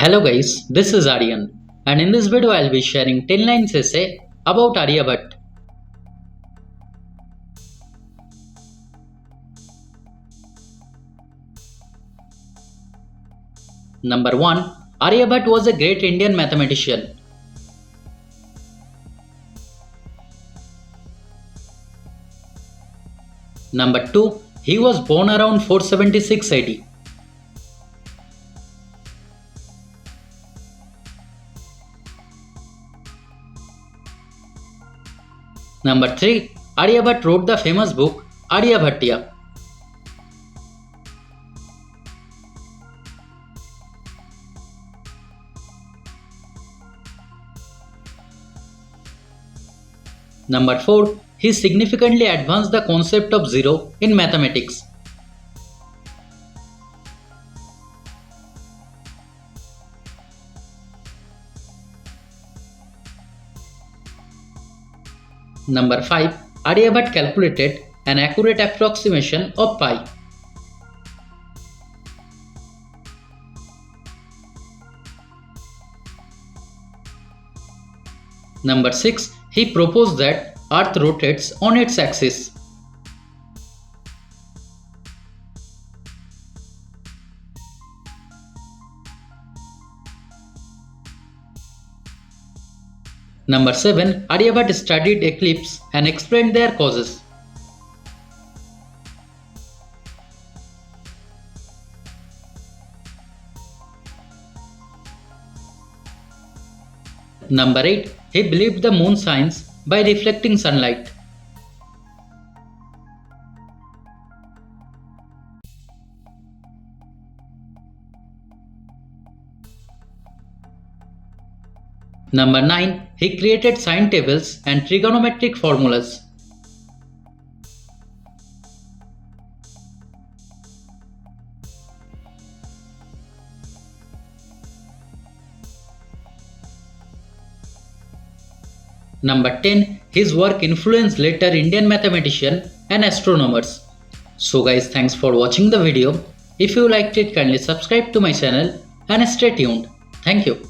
Hello guys, this is Aryan, and in this video I'll be sharing 10 lines essay about Aryabhata. Number 1. Aryabhata was a great Indian mathematician. Number 2. He was born around 476 AD. Number 3. Aryabhata wrote the famous book Aryabhatiya. Number 4. He significantly advanced the concept of zero in mathematics. Number 5. Aryabhata calculated an accurate approximation of pi. Number 6. He proposed that Earth rotates on its axis. Number 7. Aryabhata studied eclipses and explained their causes. Number 8. He believed the moon shines by reflecting sunlight. Number 9. He created sine tables and trigonometric formulas. Number 10. His work influenced later Indian mathematicians and astronomers. So guys, thanks for watching the video. If you liked it, kindly subscribe to my channel and stay tuned. Thank you.